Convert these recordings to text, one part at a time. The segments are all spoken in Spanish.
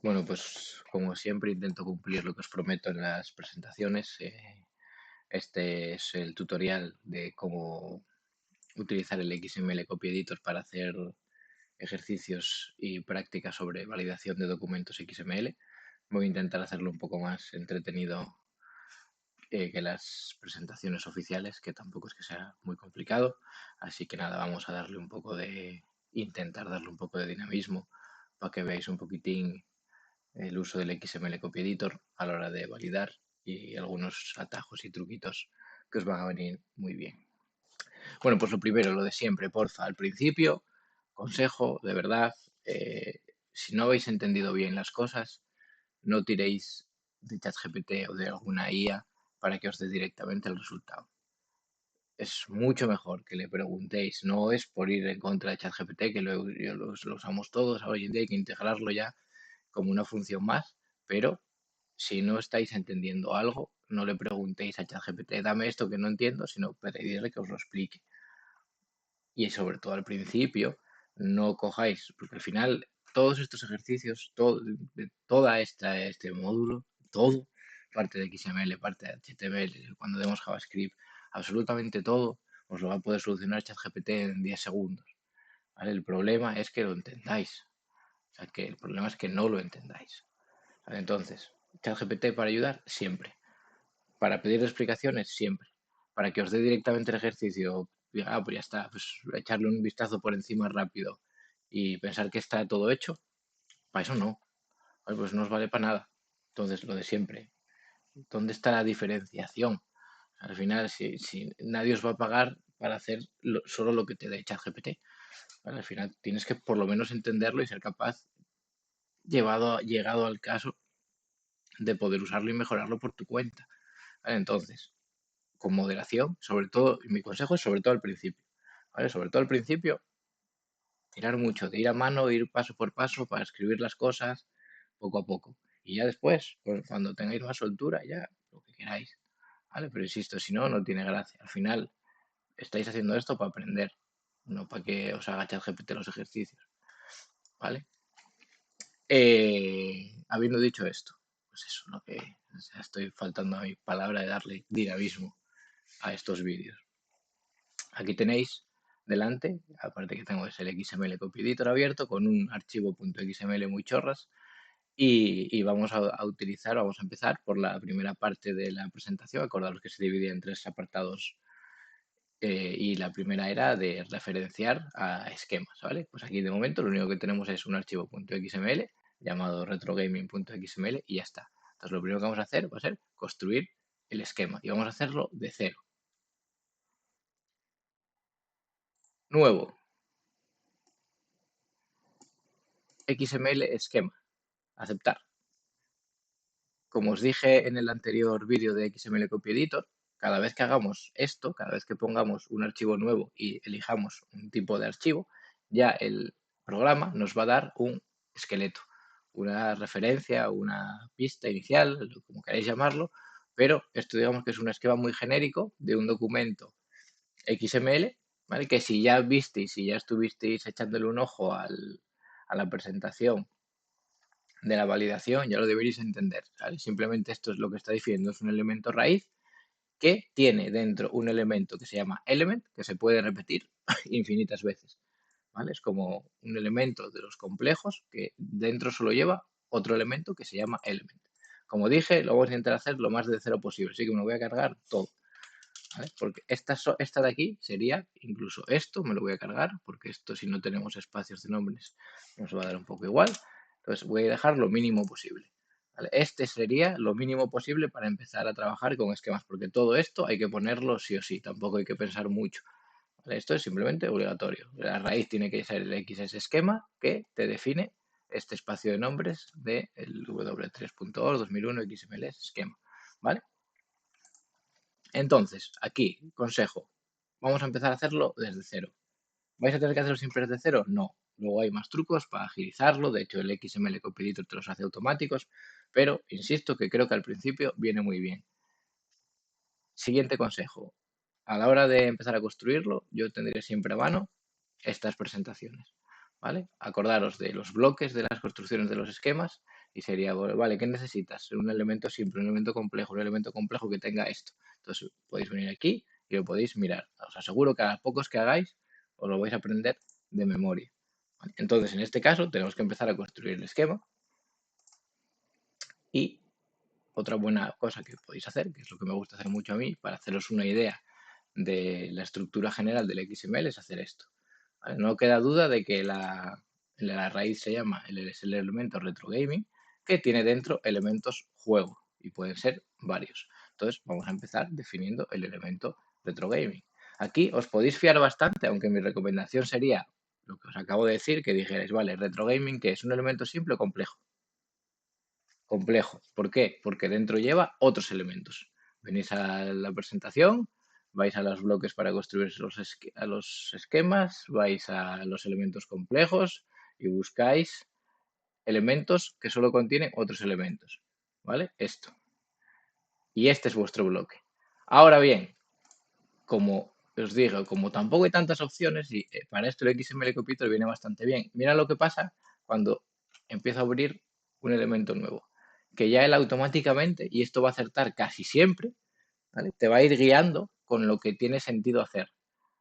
Bueno, pues como siempre intento cumplir lo que os prometo en las presentaciones. Este es el tutorial de cómo utilizar el XML Copy Editor para hacer ejercicios y prácticas sobre validación de documentos XML. Voy a intentar hacerlo un poco más entretenido que las presentaciones oficiales, que tampoco es que sea muy complicado. Así que nada, vamos a darle un poco intentar darle un poco de dinamismo para que veáis un poquitín el uso del XML Copy Editor a la hora de validar y algunos atajos y truquitos que os van a venir muy bien. Bueno, pues lo primero, lo de siempre, porfa, al principio, consejo, de verdad, si no habéis entendido bien las cosas, no tiréis de ChatGPT o de alguna IA para que os dé directamente el resultado. Es mucho mejor que le preguntéis, no es por ir en contra de ChatGPT, que lo usamos todos, hoy en día hay que integrarlo ya como una función más, pero si no estáis entendiendo algo, no le preguntéis a ChatGPT, dame esto que no entiendo, sino pedirle que os lo explique. Y sobre todo al principio, no cojáis, porque al final todos estos ejercicios, toda este módulo, todo, parte de XML, parte de HTML, cuando demos JavaScript, absolutamente todo, os lo va a poder solucionar ChatGPT en 10 segundos. ¿Vale? El problema es que lo entendáis. O sea, que el problema es que no lo entendáis. ¿Vale? Entonces, ChatGPT para ayudar, siempre. Para pedir explicaciones, siempre. Para que os dé directamente el ejercicio, pues ya está, pues echarle un vistazo por encima rápido y pensar que está todo hecho, para eso no. ¿Vale? Pues no os vale para nada. Entonces, lo de siempre. ¿Dónde está la diferenciación? Al final, si nadie os va a pagar para hacer solo lo que te dé ChatGPT, ¿vale? Al final tienes que por lo menos entenderlo y ser capaz, llegado al caso, de poder usarlo y mejorarlo por tu cuenta. ¿Vale? Entonces, con moderación, sobre todo, y mi consejo es sobre todo al principio, ¿vale? Sobre todo al principio, tirar mucho, de ir a mano, ir paso por paso para escribir las cosas poco a poco. Y ya después, pues cuando tengáis más soltura, ya lo que queráis, ¿vale? Pero insisto, si no, no tiene gracia. Al final, estáis haciendo esto para aprender, no para que os haga ChatGPT los ejercicios, ¿vale? Habiendo dicho esto, pues eso, lo que o sea, estoy faltando a mi palabra de darle dinamismo a estos vídeos. Aquí tenéis delante, aparte que tengo es el XML Copy Editor abierto con un archivo .xml muy chorras y vamos a utilizar, vamos a empezar por la primera parte de la presentación. Acordaros que se dividía en tres apartados y la primera era de referenciar a esquemas, ¿vale? Pues aquí de momento lo único que tenemos es un archivo .xml llamado retrogaming.xml y ya está. Entonces lo primero que vamos a hacer va a ser construir el esquema y vamos a hacerlo de cero. Nuevo, XML esquema, aceptar. Como os dije en el anterior vídeo de XML Copy Editor, cada vez que hagamos esto, cada vez que pongamos un archivo nuevo y elijamos un tipo de archivo, ya el programa nos va a dar un esqueleto, una referencia, una pista inicial, como queráis llamarlo, pero esto digamos que es un esquema muy genérico de un documento XML, ¿vale? Que si ya visteis, si ya estuvisteis echándole un ojo a la presentación de la validación, ya lo deberéis entender, ¿vale? Simplemente esto es lo que está diciendo, es un elemento raíz que tiene dentro un elemento que se llama element, que se puede repetir infinitas veces, ¿vale? Es como un elemento de los complejos que dentro solo lleva otro elemento que se llama element. Como dije, lo vamos a intentar hacer lo más de cero posible, así que me lo voy a cargar todo, ¿vale? Porque esta de aquí sería, incluso esto me lo voy a cargar, porque esto si no tenemos espacios de nombres nos va a dar un poco igual. Entonces voy a dejar lo mínimo posible. ¿Vale? Este sería lo mínimo posible para empezar a trabajar con esquemas, porque todo esto hay que ponerlo sí o sí, tampoco hay que pensar mucho. ¿Vale? Esto es simplemente obligatorio. La raíz tiene que ser el XS esquema que te define este espacio de nombres del w3.org 2001 XML esquema. ¿Vale? Entonces, aquí, consejo, vamos a empezar a hacerlo desde cero. ¿Vais a tener que hacerlo siempre desde cero? No. Luego hay más trucos para agilizarlo. De hecho, el XML Copy Editor te los hace automáticos. Pero insisto que creo que al principio viene muy bien. Siguiente consejo. A la hora de empezar a construirlo, yo tendría siempre a mano estas presentaciones. ¿Vale? Acordaros de los bloques de las construcciones de los esquemas Y sería, vale, ¿qué necesitas? Un elemento simple, un elemento complejo que tenga esto. Entonces podéis venir aquí y lo podéis mirar. Os aseguro que a pocos que hagáis os lo vais a aprender de memoria. ¿Vale? Entonces, en este caso, tenemos que empezar a construir el esquema. Y otra buena cosa que podéis hacer, que es lo que me gusta hacer mucho a mí, para haceros una idea de la estructura general del XML, es hacer esto. ¿Vale? No queda duda de que la raíz se llama es el elemento retrogaming, que tiene dentro elementos juego y pueden ser varios. Entonces vamos a empezar definiendo el elemento retrogaming. Aquí os podéis fiar bastante, aunque mi recomendación sería lo que os acabo de decir, que dijerais, vale, retrogaming, que es un elemento simple o complejo. Complejo. ¿Por qué? Porque dentro lleva otros elementos. Venís a la presentación, vais a los bloques para construir los esquemas, vais a los elementos complejos y buscáis elementos que solo contienen otros elementos. ¿Vale? Esto. Y este es vuestro bloque. Ahora bien, como os digo, como tampoco hay tantas opciones, y para esto el XML Compiler viene bastante bien. Mira lo que pasa cuando empiezo a abrir un elemento nuevo, que ya él automáticamente, y esto va a acertar casi siempre, ¿vale? Te va a ir guiando con lo que tiene sentido hacer.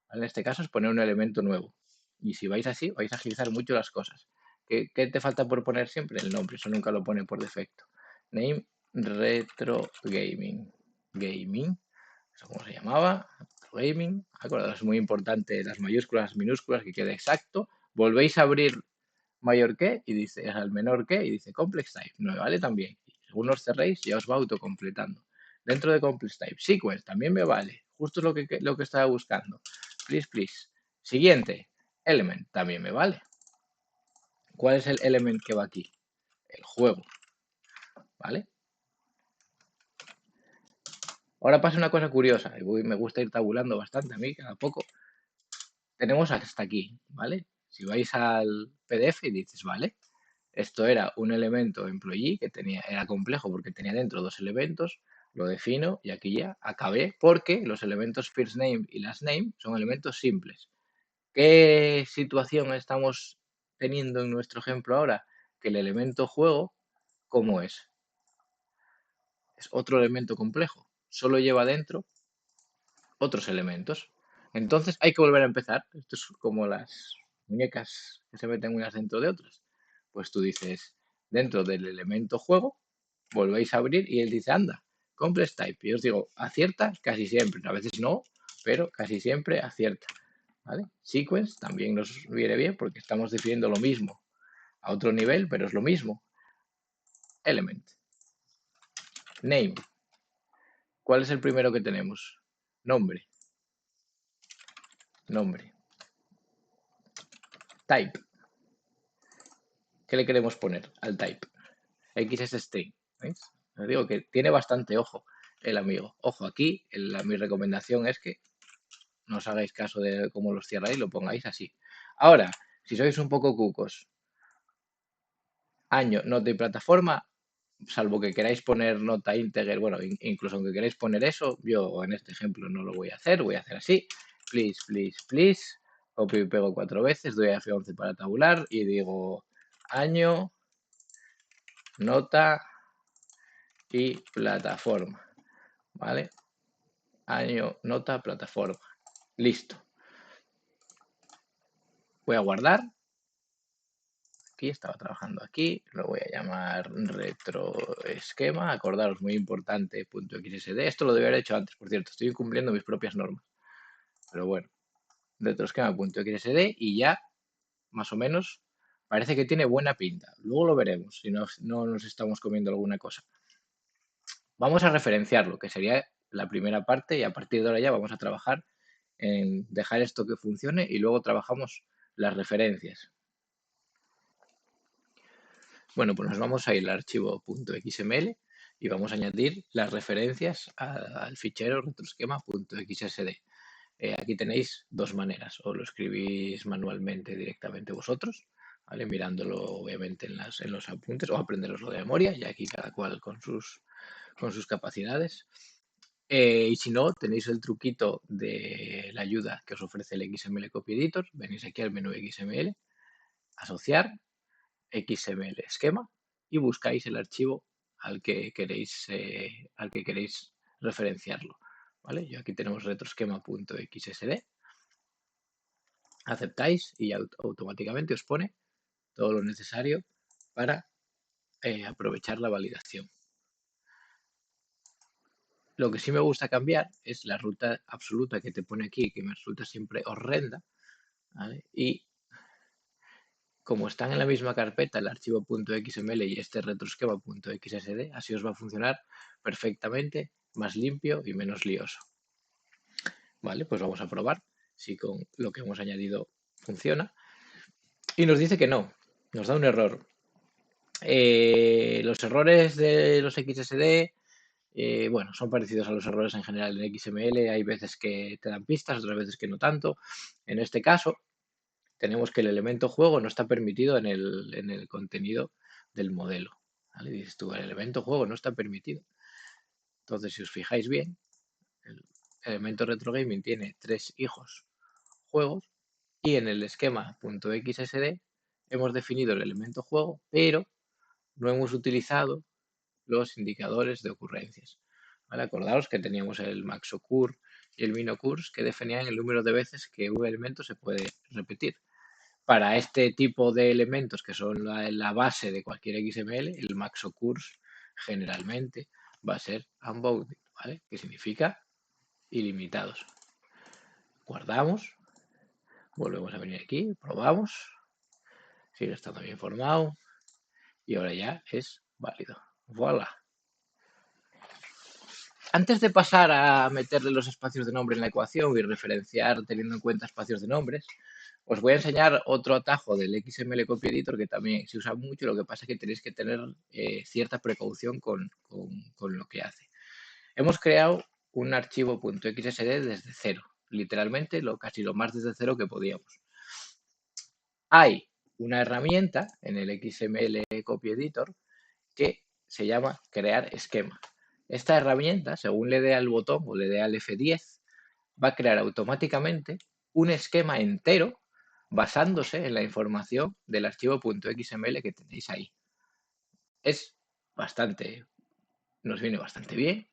¿Vale? En este caso es poner un elemento nuevo. Y si vais así, vais a agilizar mucho las cosas. ¿Qué te falta por poner siempre? El nombre, eso nunca lo pone por defecto. Name Retro Gaming. Gaming, eso cómo se llamaba, gaming, acordaos, es muy importante las mayúsculas, minúsculas, que quede exacto. Volvéis a abrir mayor que y dice al menor que y dice complex type, no me vale también. Y según los cerréis ya os va autocompletando. Dentro de complex type, sequence también me vale, justo es lo que estaba buscando. Please, please. Siguiente, element también me vale. ¿Cuál es el element que va aquí? El juego, ¿vale? Ahora pasa una cosa curiosa, y me gusta ir tabulando bastante a mí, cada poco. Tenemos hasta aquí, ¿vale? Si vais al PDF y dices, vale, esto era un elemento employee que era complejo porque tenía dentro dos elementos, lo defino y aquí ya acabé porque los elementos first name y last name son elementos simples. ¿Qué situación estamos teniendo en nuestro ejemplo ahora? Que el elemento juego, ¿cómo es? Es otro elemento complejo. Solo lleva dentro otros elementos. Entonces hay que volver a empezar. Esto es como las muñecas que se meten unas dentro de otras. Pues tú dices, dentro del elemento juego, volvéis a abrir y él dice, anda, complex type. Y os digo, acierta casi siempre. A veces no, pero casi siempre acierta. ¿Vale? Sequence también nos viene bien porque estamos definiendo lo mismo a otro nivel, pero es lo mismo. Element. Name. ¿Cuál es el primero que tenemos? Nombre. Nombre. Type. ¿Qué le queremos poner al type? X es string. ¿Veis? Os digo que tiene bastante ojo el amigo. Ojo, aquí mi recomendación es que no os hagáis caso de cómo los cierráis, lo pongáis así. Ahora, si sois un poco cucos, año, nota y plataforma, salvo que queráis poner nota integer, bueno, incluso aunque queráis poner eso, yo en este ejemplo no lo voy a hacer así, please, please, please, copio y pego 4 veces, doy a F11 para tabular y digo año, nota y plataforma, ¿vale? Año, nota, plataforma. Listo. Voy a guardar. Aquí estaba trabajando aquí. Lo voy a llamar retroesquema. Acordaros, muy importante, .xsd. Esto lo debería haber hecho antes, por cierto. Estoy incumpliendo mis propias normas. Pero bueno, retroesquema.xsd y ya, más o menos, parece que tiene buena pinta. Luego lo veremos, si no nos estamos comiendo alguna cosa. Vamos a referenciarlo, que sería la primera parte, y a partir de ahora ya vamos a trabajar en dejar esto que funcione y luego trabajamos las referencias. Bueno, pues nos vamos a ir al archivo .xml y vamos a añadir las referencias al fichero retroesquema.xsd. Aquí tenéis dos maneras, o lo escribís manualmente directamente vosotros, ¿vale? Mirándolo obviamente en los apuntes, o aprenderoslo de memoria, y aquí cada cual con sus capacidades. Y si no, tenéis el truquito de la ayuda que os ofrece el XML Copy Editor. Venís aquí al menú XML, asociar, XML esquema, y buscáis el archivo al que queréis referenciarlo. ¿Vale? Yo aquí tenemos retroesquema.xsd. Aceptáis y automáticamente os pone todo lo necesario para aprovechar la validación. Lo que sí me gusta cambiar es la ruta absoluta que te pone aquí, que me resulta siempre horrenda, ¿vale? Y como están en la misma carpeta el archivo .xml y este retroesquema.xsd, así os va a funcionar perfectamente, más limpio y menos lioso. Vale, pues vamos a probar si con lo que hemos añadido funciona. Y nos dice que no, nos da un error. Los errores de los XSD, bueno, son parecidos a los errores en general en XML. Hay veces que te dan pistas, otras veces que no tanto. En este caso, tenemos que el elemento juego no está permitido en el contenido del modelo. ¿Vale? Dices tú, el elemento juego no está permitido. Entonces, si os fijáis bien, el elemento retrogaming tiene 3 hijos juegos y en el esquema.xsd hemos definido el elemento juego, pero no hemos utilizado los indicadores de ocurrencias. ¿Vale? Acordaos que teníamos el maxoccur y el minoccurs que definían el número de veces que un elemento se puede repetir. Para este tipo de elementos que son la base de cualquier XML, el maxoccurs generalmente va a ser unbounded, ¿vale? Que significa ilimitados. Guardamos, volvemos a venir aquí, probamos, sigue estando bien formado y ahora ya es válido. Voilà. Antes de pasar a meterle los espacios de nombre en la ecuación y referenciar teniendo en cuenta espacios de nombres, os voy a enseñar otro atajo del XML Copy Editor que también se usa mucho, lo que pasa es que tenéis que tener cierta precaución con lo que hace. Hemos creado un archivo .xsd desde cero, literalmente casi lo más desde cero que podíamos. Hay una herramienta en el XML Copy Editor que se llama crear esquema. Esta herramienta, según le dé al botón o le dé al F10, va a crear automáticamente un esquema entero basándose en la información del archivo .xml que tenéis ahí. Nos viene bastante bien,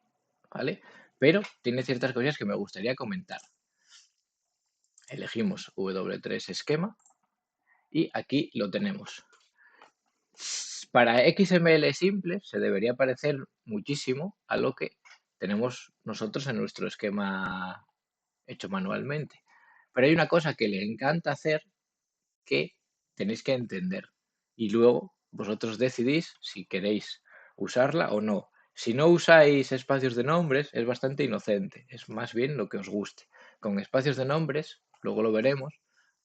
¿vale? Pero tiene ciertas cosas que me gustaría comentar. Elegimos W3 esquema y aquí lo tenemos. Para XML simple se debería parecer muchísimo a lo que tenemos nosotros en nuestro esquema hecho manualmente. Pero hay una cosa que le encanta hacer que tenéis que entender y luego vosotros decidís si queréis usarla o no. Si no usáis espacios de nombres es bastante inocente, es más bien lo que os guste. Con espacios de nombres, luego lo veremos,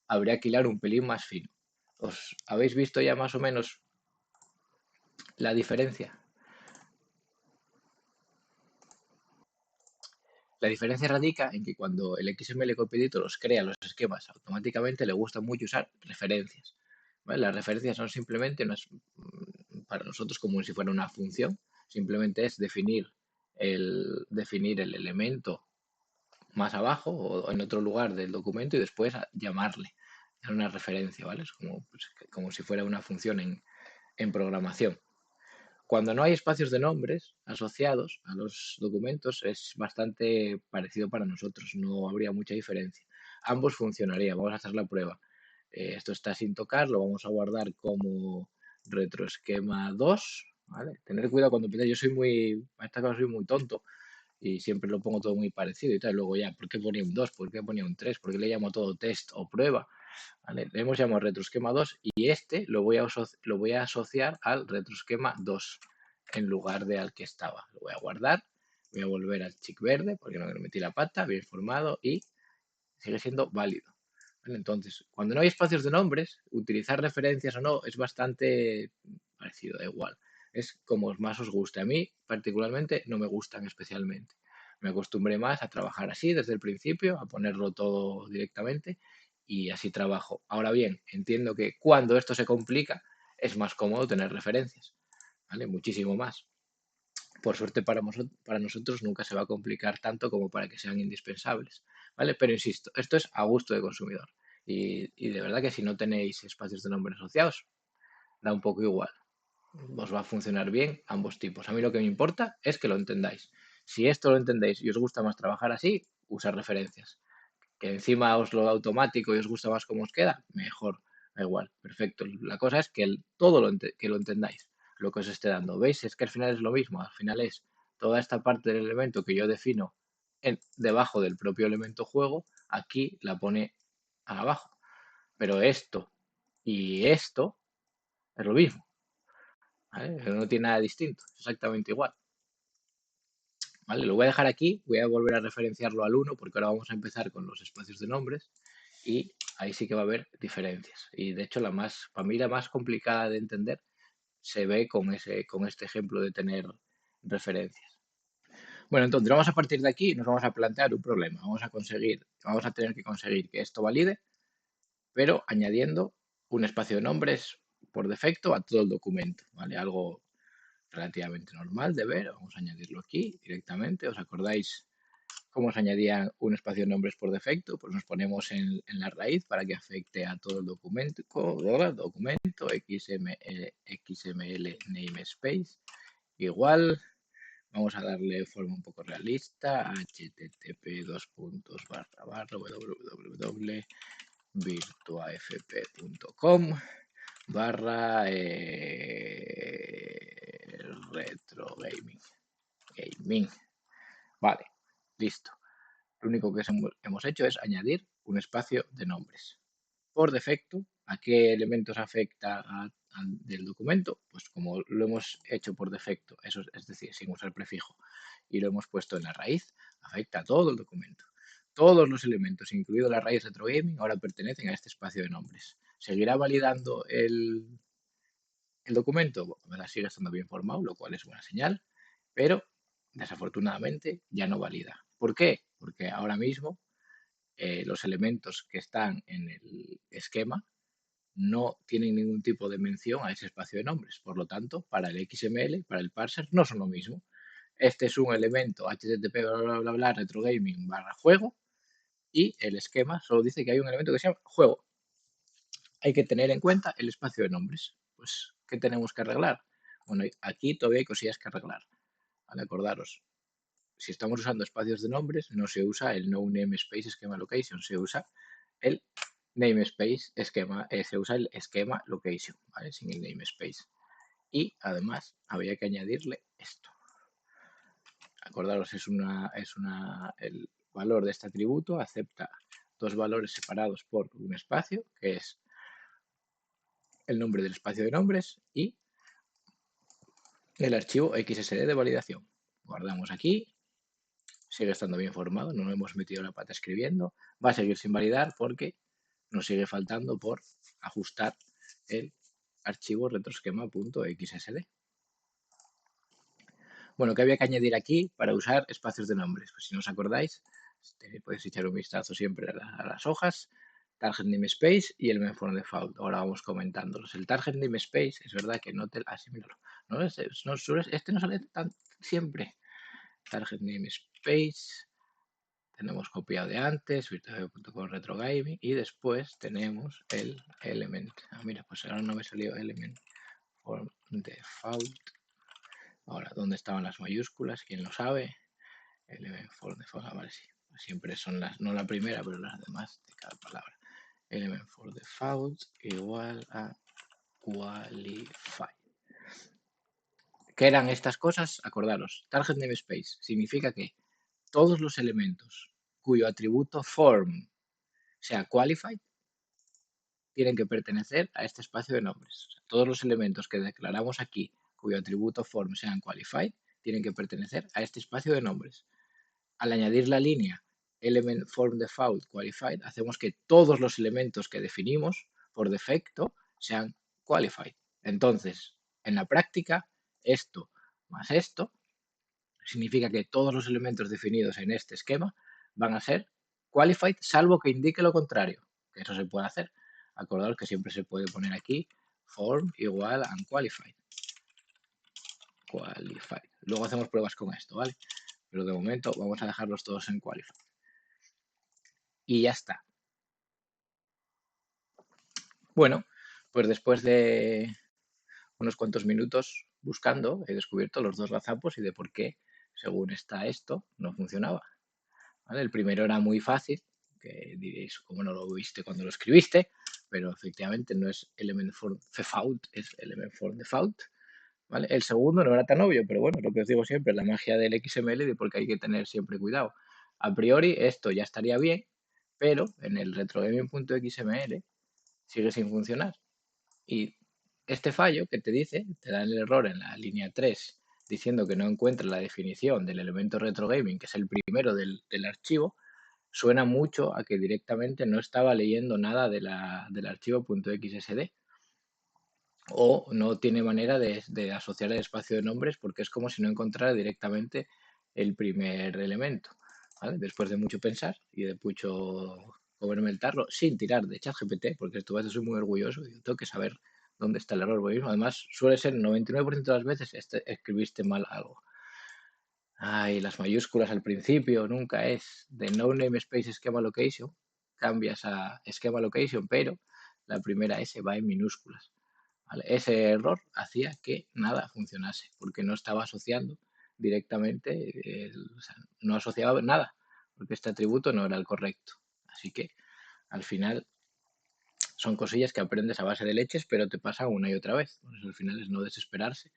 habría que hilar un pelín más fino. ¿Os habéis visto ya más o menos la diferencia? La diferencia radica en que cuando el XML Copy Editor los crea los esquemas automáticamente le gusta mucho usar referencias. ¿Vale? Las referencias son simplemente para nosotros como si fuera una función, simplemente es definir el elemento más abajo o en otro lugar del documento y después llamarle. Es una referencia, ¿vale? Es como si fuera una función en programación. Cuando no hay espacios de nombres asociados a los documentos es bastante parecido para nosotros, no habría mucha diferencia. Ambos funcionarían, vamos a hacer la prueba. Esto está sin tocar, lo vamos a guardar como retroesquema 2, ¿vale? Tener cuidado cuando empiece, yo a esta cosa soy muy tonto y siempre lo pongo todo muy parecido y tal. Luego ya, ¿por qué ponía un 2? ¿Por qué ponía un 3? ¿Por qué le llamo todo test o prueba? ¿Vale? Le hemos llamado retroesquema 2 y este lo voy a asociar al retroesquema 2 en lugar de al que estaba. Lo voy a guardar, voy a volver al chic verde porque no me metí la pata, bien formado y sigue siendo válido. ¿Vale? Entonces, cuando no hay espacios de nombres, utilizar referencias o no es bastante parecido, da igual. Es como más os guste. A mí, particularmente, no me gustan especialmente. Me acostumbré más a trabajar así desde el principio, a ponerlo todo directamente y así trabajo. Ahora bien, entiendo que cuando esto se complica, es más cómodo tener referencias, ¿vale? Muchísimo más. Por suerte para nosotros nunca se va a complicar tanto como para que sean indispensables, ¿vale? Pero insisto, esto es a gusto de consumidor. Y de verdad que si no tenéis espacios de nombre asociados, da un poco igual, os va a funcionar bien ambos tipos. A mí lo que me importa es que lo entendáis. Si esto lo entendéis y os gusta más trabajar así, usar referencias. Que encima os lo da automático y os gusta más cómo os queda, mejor, da igual, perfecto. La cosa es que todo que lo entendáis, lo que os esté dando. ¿Veis? Es que al final es lo mismo, al final es toda esta parte del elemento que yo defino debajo del propio elemento juego, aquí la pone abajo. Pero esto y esto es lo mismo, ¿vale? No tiene nada distinto, es exactamente igual. ¿Vale? Lo voy a dejar aquí, voy a volver a referenciarlo al 1 porque ahora vamos a empezar con los espacios de nombres y ahí sí que va a haber diferencias. Y de hecho para mí la más complicada de entender se ve con este ejemplo de tener referencias. Bueno, entonces vamos a partir de aquí y nos vamos a plantear un problema. Vamos a tener que conseguir que esto valide, pero añadiendo un espacio de nombres por defecto a todo el documento, ¿vale? Algo relativamente normal de ver. Vamos a añadirlo aquí directamente. ¿Os acordáis cómo se añadía un espacio de nombres por defecto? Pues nos ponemos en la raíz para que afecte a todo el documento, XML namespace, igual. Vamos a darle forma un poco realista, http://www.virtuafp.com retro gaming. Vale, listo. Lo único que hemos hecho es añadir un espacio de nombres. Por defecto, ¿a qué elementos afecta del documento? Pues como lo hemos hecho por defecto, eso es decir, sin usar prefijo, y lo hemos puesto en la raíz, afecta a todo el documento. Todos los elementos, incluido la raíz retrogaming, ahora pertenecen a este espacio de nombres. ¿Seguirá validando el documento? Sigue estando bien formado, lo cual es buena señal, pero desafortunadamente ya no valida. ¿Por qué? Porque ahora mismo los elementos que están en el esquema no tienen ningún tipo de mención a ese espacio de nombres. Por lo tanto, para el XML, para el parser, no son lo mismo. Este es un elemento HTTP retrogaming /juego y el esquema solo dice que hay un elemento que se llama juego. Hay que tener en cuenta el espacio de nombres. Pues, ¿qué tenemos que arreglar? Bueno, aquí todavía hay cosillas que arreglar. Vale, acordaros, si estamos usando espacios de nombres, no se usa el no namespace schema location, se usa el namespace esquema, se usa el esquema location, ¿vale? Sin el namespace. Y además habría que añadirle esto. Acordaros, el valor de este atributo acepta dos valores separados por un espacio, que es el nombre del espacio de nombres y el archivo XSD de validación. Guardamos aquí, sigue estando bien formado, no hemos metido la pata escribiendo, va a seguir sin validar porque nos sigue faltando por ajustar el archivo retroesquema.xsd. Bueno, ¿qué había que añadir aquí para usar espacios de nombres? Pues si no os acordáis, podéis echar un vistazo siempre a las hojas, target namespace y el main default. Ahora vamos comentándolos. El target namespace es verdad que no te... Así, míralo. Este no sale tan siempre. Target namespace. Tenemos copiado de antes, virtual.com retrogaming y después tenemos el element. Mira, pues ahora no me salió element for default. Ahora, ¿dónde estaban las mayúsculas? ¿Quién lo sabe? Element for default, vale, sí. Siempre son no la primera, pero las demás de cada palabra. Element for default igual a qualify. ¿Qué eran estas cosas? Acordaros, target namespace significa que todos los elementos cuyo atributo form sea qualified tienen que pertenecer a este espacio de nombres. O sea, todos los elementos que declaramos aquí cuyo atributo form sean qualified tienen que pertenecer a este espacio de nombres. Al añadir la línea element form default qualified, hacemos que todos los elementos que definimos por defecto sean qualified. Entonces, en la práctica, esto más esto significa que todos los elementos definidos en este esquema van a ser qualified, salvo que indique lo contrario, que eso se puede hacer. Acordaros que siempre se puede poner aquí form igual a unqualified. Qualified. Luego hacemos pruebas con esto, ¿vale? Pero de momento vamos a dejarlos todos en qualified. Y ya está. Bueno, pues después de unos cuantos minutos buscando, he descubierto los dos gazapos y de por qué, según está esto, no funcionaba. ¿Vale? El primero era muy fácil, que diréis, ¿cómo no lo viste cuando lo escribiste? Pero efectivamente no es element form default, es element form default. ¿Vale? El segundo no era tan obvio, pero bueno, lo que os digo siempre, la magia del XML y porque hay que tener siempre cuidado. A priori esto ya estaría bien, pero en el retrogaming.xml sigue sin funcionar. Y este fallo que te dice, te da el error en la línea 3 diciendo que no encuentra la definición del elemento retrogaming, que es el primero del archivo, suena mucho a que directamente no estaba leyendo nada del archivo .xsd o no tiene manera de asociar el espacio de nombres porque es como si no encontrara directamente el primer elemento. ¿Vale? Después de mucho pensar y de mucho comerme el tarro sin tirar de ChatGPT, porque esto soy muy orgulloso y tengo que saber dónde está el error. Porque además suele ser el 99% de las veces escribiste mal algo. Ay, las mayúsculas al principio nunca es de no namespace schema location, cambias a schema location, pero la primera S va en minúsculas. ¿Vale? Ese error hacía que nada funcionase, porque no estaba asociando directamente, o sea, no asociaba nada, porque este atributo no era el correcto. Así que al final son cosillas que aprendes a base de leches, pero te pasa una y otra vez. Entonces, al final es no desesperarse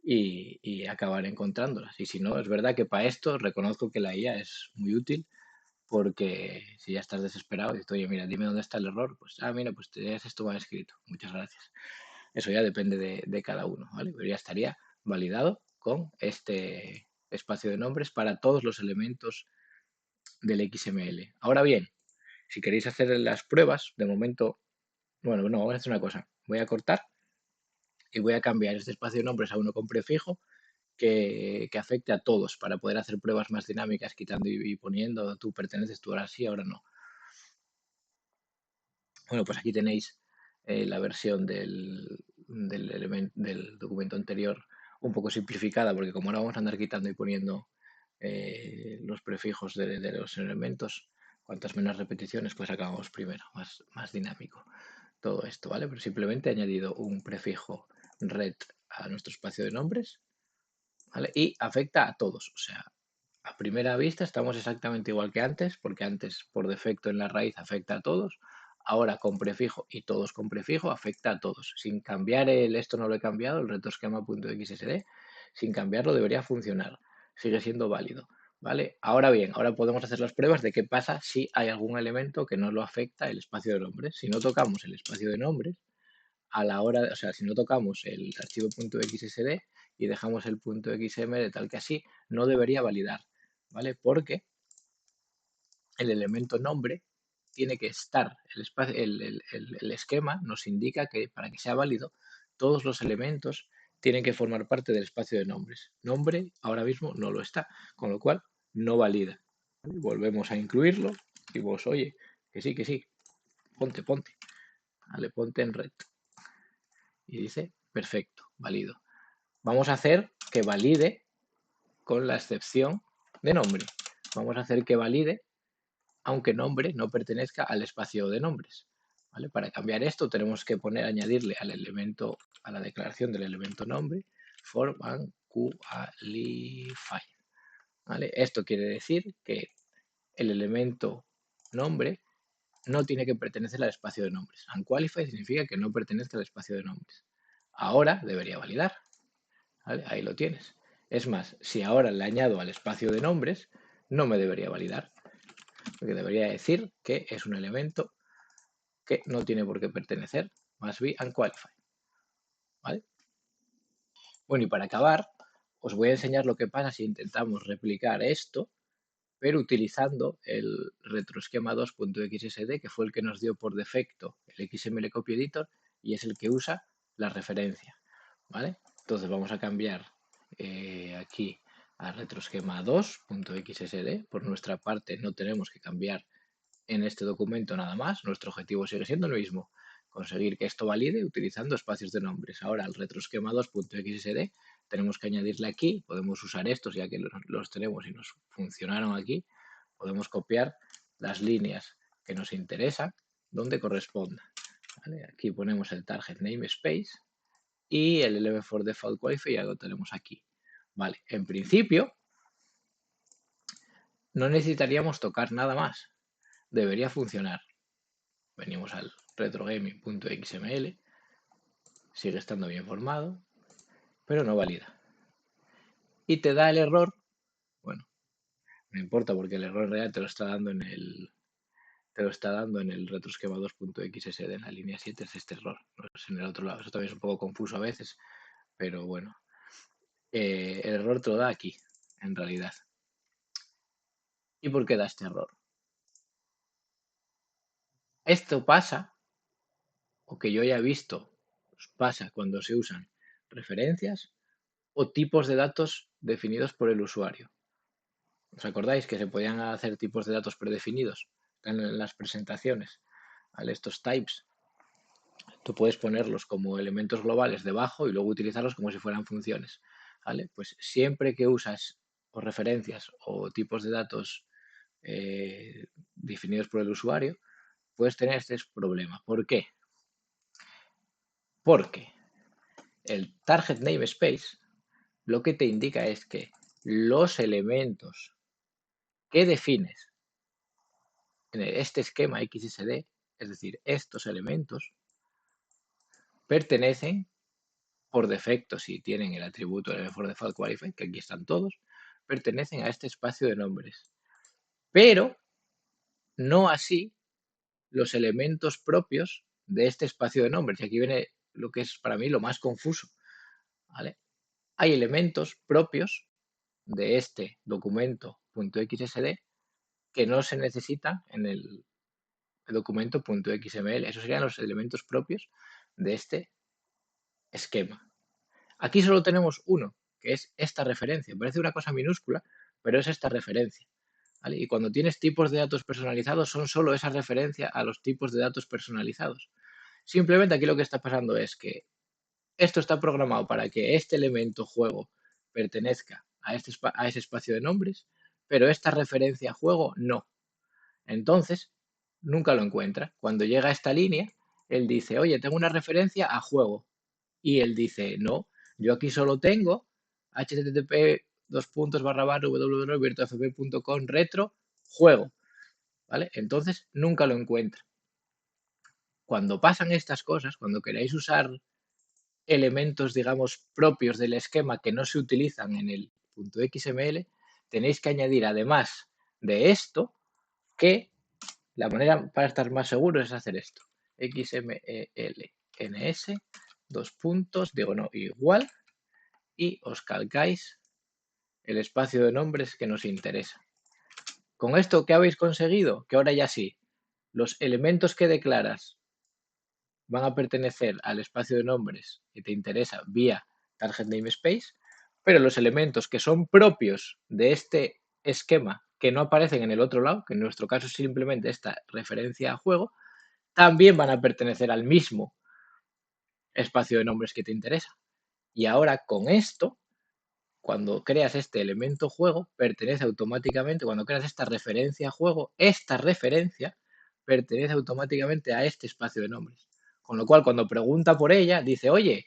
y acabar encontrándolas. Y si no, es verdad que para esto reconozco que la IA es muy útil porque si ya estás desesperado y dices, oye, mira, dime dónde está el error, pues, mira, pues te has esto mal escrito. Muchas gracias. Eso ya depende de cada uno, ¿vale? Pero ya estaría validado con este espacio de nombres para todos los elementos del XML. Ahora bien, si queréis hacer las pruebas, de momento, bueno, no, vamos a hacer una cosa. Voy a cortar y voy a cambiar este espacio de nombres a uno con prefijo que afecte a todos para poder hacer pruebas más dinámicas, quitando y poniendo, tú perteneces, tú ahora sí, ahora no. Bueno, pues aquí tenéis la versión del documento anterior un poco simplificada, porque como ahora vamos a andar quitando y poniendo los prefijos de los elementos, cuantas menos repeticiones, pues acabamos primero, más dinámico todo esto, ¿vale? Pero simplemente he añadido un prefijo red a nuestro espacio de nombres, ¿vale? Y afecta a todos, o sea, a primera vista estamos exactamente igual que antes, porque antes por defecto en la raíz afecta a todos, ahora con prefijo y todos con prefijo afecta a todos. Sin cambiar esto no lo he cambiado, el retroesquema.xsd, sin cambiarlo debería funcionar, sigue siendo válido. ¿Vale? Ahora bien, ahora podemos hacer las pruebas de qué pasa si hay algún elemento que no lo afecta el espacio de nombres. Si no tocamos el espacio de nombres, a la hora, o sea, si no tocamos el archivo .xsd y dejamos el .xml tal que así, no debería validar, ¿vale? Porque el elemento nombre tiene que estar, el esquema nos indica que para que sea válido, todos los elementos tienen que formar parte del espacio de nombres. Nombre ahora mismo no lo está, con lo cual no valida. ¿Vale? Volvemos a incluirlo y vos, oye, que sí, ponte, ¿vale? Ponte en red. Y dice, perfecto, válido. Vamos a hacer que valide con la excepción de nombre. Vamos a hacer que valide aunque nombre no pertenezca al espacio de nombres. ¿Vale? Para cambiar esto tenemos que añadirle al elemento, a la declaración del elemento nombre, form and qualify. ¿Vale? Esto quiere decir que el elemento nombre no tiene que pertenecer al espacio de nombres. Unqualified significa que no pertenece al espacio de nombres. Ahora debería validar. ¿Vale? Ahí lo tienes. Es más, si ahora le añado al espacio de nombres, no me debería validar, porque debería decir que es un elemento que no tiene por qué pertenecer, must be unqualified. ¿Vale? Bueno, y para acabar, os voy a enseñar lo que pasa si intentamos replicar esto, pero utilizando el retroesquema 2.xsd, que fue el que nos dio por defecto el XML Copy Editor y es el que usa la referencia. ¿Vale? Entonces vamos a cambiar aquí a retroesquema 2.xsd. Por nuestra parte no tenemos que cambiar en este documento nada más. Nuestro objetivo sigue siendo el mismo, conseguir que esto valide utilizando espacios de nombres. Ahora al retroesquema 2.xsd tenemos que añadirle aquí, podemos usar estos ya que los tenemos y nos funcionaron aquí, podemos copiar las líneas que nos interesan donde corresponda. ¿Vale? Aquí ponemos el target namespace y el element for default qualifier ya lo tenemos aquí. Vale, en principio no necesitaríamos tocar nada más. Debería funcionar. Venimos al retrogaming.xml, sigue estando bien formado, pero no valida. Y te da el error, bueno, no importa porque el error real te lo está dando en el retroesquema 2.xsd en la línea 7, es este error, no es en el otro lado. Eso también es un poco confuso a veces, pero bueno, el error te lo da aquí, en realidad. ¿Y por qué da este error? Esto pasa, o que yo haya visto, pasa cuando se usan referencias o tipos de datos definidos por el usuario. ¿Os acordáis que se podían hacer tipos de datos predefinidos en las presentaciones? ¿Vale? Estos types, tú puedes ponerlos como elementos globales debajo y luego utilizarlos como si fueran funciones. ¿Vale? Pues siempre que usas o referencias o tipos de datos definidos por el usuario, puedes tener este problema. ¿Por qué? Porque el target namespace lo que te indica es que los elementos que defines en este esquema XSD, es decir, estos elementos, pertenecen por defecto, si tienen el atributo element for default qualified, que aquí están todos, pertenecen a este espacio de nombres. Pero no así los elementos propios de este espacio de nombres. Y aquí viene lo que es para mí lo más confuso. ¿Vale? Hay elementos propios de este documento.xsd que no se necesitan en el documento.xml. Esos serían los elementos propios de este esquema. Aquí solo tenemos uno, que es esta referencia. Parece una cosa minúscula, pero es esta referencia. ¿Vale? Y cuando tienes tipos de datos personalizados, son solo esa referencia a los tipos de datos personalizados. Simplemente aquí lo que está pasando es que esto está programado para que este elemento juego pertenezca a ese espacio de nombres, pero esta referencia a juego no. Entonces, nunca lo encuentra. Cuando llega a esta línea, él dice, oye, tengo una referencia a juego. Y él dice, no, yo aquí solo tengo http://www.virtuafp.com retro juego. ¿Vale? Entonces, nunca lo encuentra. Cuando pasan estas cosas, cuando queráis usar elementos, digamos, propios del esquema que no se utilizan en el .xml, tenéis que añadir, además de esto, que la manera para estar más seguros es hacer esto. xml-ns, dos puntos, digo no, igual, y os calcáis el espacio de nombres que nos interesa. Con esto, ¿qué habéis conseguido? Que ahora ya sí, los elementos que declaras van a pertenecer al espacio de nombres que te interesa vía target namespace, pero los elementos que son propios de este esquema que no aparecen en el otro lado, que en nuestro caso es simplemente esta referencia a juego, también van a pertenecer al mismo espacio de nombres que te interesa. Y ahora con esto, cuando creas este elemento juego, pertenece automáticamente, cuando creas esta referencia a juego, esta referencia pertenece automáticamente a este espacio de nombres. Con lo cual, cuando pregunta por ella, dice, oye,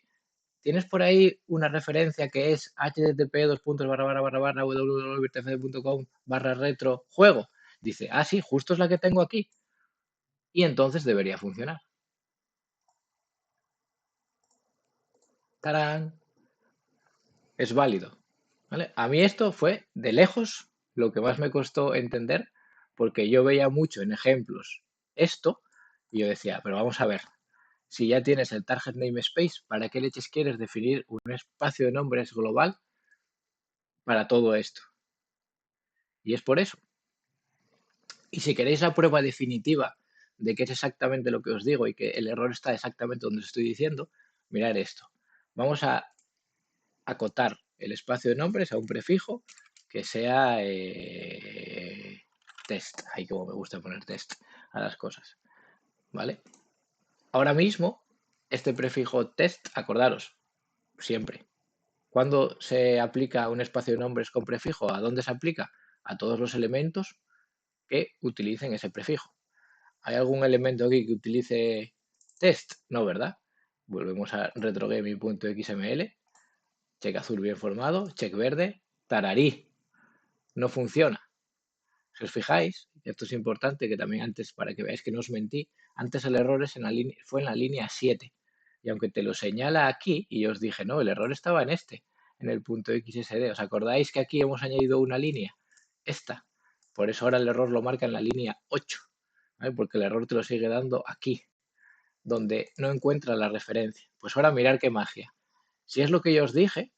¿tienes por ahí una referencia que es http://www.virtuafp.com/retro juego? Dice, ah, sí, justo es la que tengo aquí. Y entonces debería funcionar. ¡Tarán! Es válido. ¿Vale? A mí esto fue de lejos lo que más me costó entender, porque yo veía mucho en ejemplos esto y yo decía, pero vamos a ver, si ya tienes el target namespace, ¿para qué leches quieres definir un espacio de nombres global para todo esto? Y es por eso. Y si queréis la prueba definitiva de que es exactamente lo que os digo y que el error está exactamente donde os estoy diciendo, mirad esto. Vamos a acotar el espacio de nombres a un prefijo que sea test. Ahí como me gusta poner test a las cosas. ¿Vale? Ahora mismo, este prefijo test, acordaros, siempre. ¿Cuándo se aplica un espacio de nombres con prefijo? ¿A dónde se aplica? A todos los elementos que utilicen ese prefijo. ¿Hay algún elemento aquí que utilice test? No, ¿verdad? volvemos a retrogame.xml, check azul bien formado, check verde, tararí, no funciona. Si os fijáis, esto es importante, que también antes, para que veáis que no os mentí, antes el error fue en la línea 7. Y aunque te lo señala aquí, y yo os dije, no, el error estaba en este, en el punto XSD. ¿Os acordáis que aquí hemos añadido una línea? Esta. Por eso ahora el error lo marca en la línea 8, ¿vale? Porque el error te lo sigue dando aquí, donde no encuentra la referencia. Pues ahora mirar qué magia. Si es lo que yo os dije,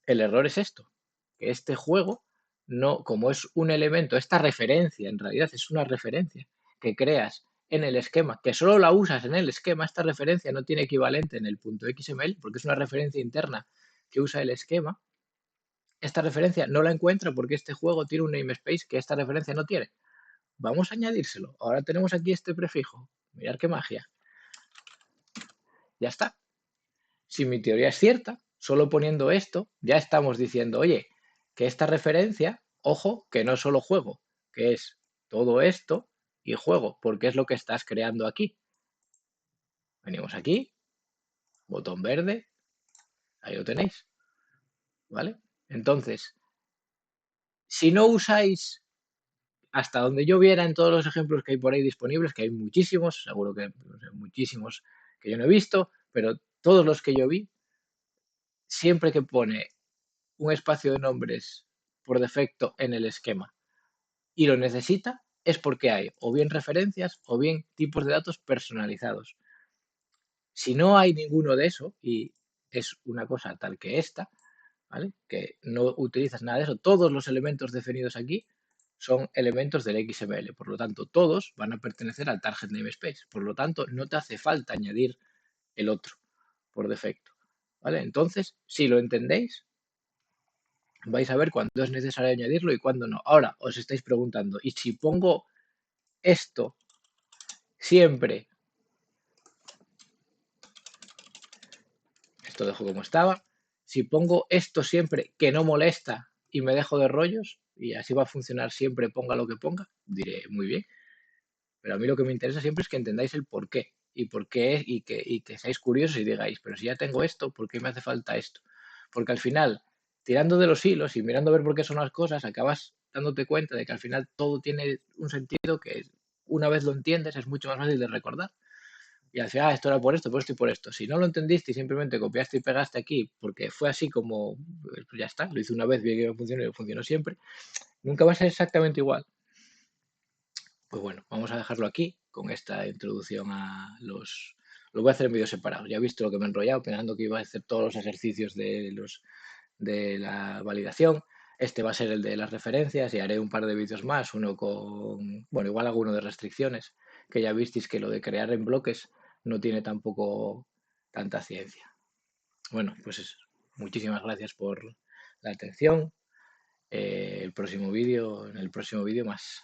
el error es esto, que este juego no, como es un elemento, esta referencia en realidad es una referencia que creas en el esquema, que solo la usas en el esquema, esta referencia no tiene equivalente en el punto XML porque es una referencia interna que usa el esquema. Esta referencia no la encuentra porque este juego tiene un namespace que esta referencia no tiene. Vamos a añadírselo. Ahora tenemos aquí este prefijo. Mirad qué magia. Ya está. Si mi teoría es cierta, solo poniendo esto, ya estamos diciendo, oye, que esta referencia, ojo, que no es solo juego, que es todo esto y juego, porque es lo que estás creando aquí. Venimos aquí, botón verde, ahí lo tenéis, ¿vale? Entonces, si no usáis hasta donde yo viera en todos los ejemplos que hay por ahí disponibles, que hay muchísimos, seguro que no sé, muchísimos que yo no he visto, pero todos los que yo vi, siempre que pone un espacio de nombres por defecto en el esquema y lo necesita, es porque hay o bien referencias o bien tipos de datos personalizados. Si no hay ninguno de eso y es una cosa tal que esta, ¿vale? Que no utilizas nada de eso, todos los elementos definidos aquí son elementos del XML, por lo tanto todos van a pertenecer al target namespace, por lo tanto no te hace falta añadir el otro por defecto, ¿vale? Entonces, si lo entendéis, vais a ver cuándo es necesario añadirlo y cuándo no. Ahora os estáis preguntando, ¿y si pongo esto siempre? Esto dejo como estaba. Si pongo esto siempre que no molesta y me dejo de rollos y así va a funcionar siempre, ponga lo que ponga, diré muy bien. Pero a mí lo que me interesa siempre es que entendáis el por qué y por qué y que seáis curiosos y digáis, pero si ya tengo esto, ¿por qué me hace falta esto? Porque al final, tirando de los hilos y mirando a ver por qué son las cosas, acabas dándote cuenta de que al final todo tiene un sentido que una vez lo entiendes es mucho más fácil de recordar. Y al final, esto era por esto y por esto. Si no lo entendiste y simplemente copiaste y pegaste aquí porque fue así como, pues ya está, lo hice una vez, vi que funcionó y funcionó siempre, nunca va a ser exactamente igual. Pues bueno, vamos a dejarlo aquí con esta introducción a los... Lo voy a hacer en vídeos separados. Ya he visto lo que me he enrollado pensando que iba a hacer todos los ejercicios de la validación. Este va a ser el de las referencias y haré un par de vídeos más, uno con, bueno, igual alguno de restricciones, que ya visteis que lo de crear en bloques no tiene tampoco tanta ciencia. Bueno, pues eso. Muchísimas gracias por la atención. En el próximo vídeo más.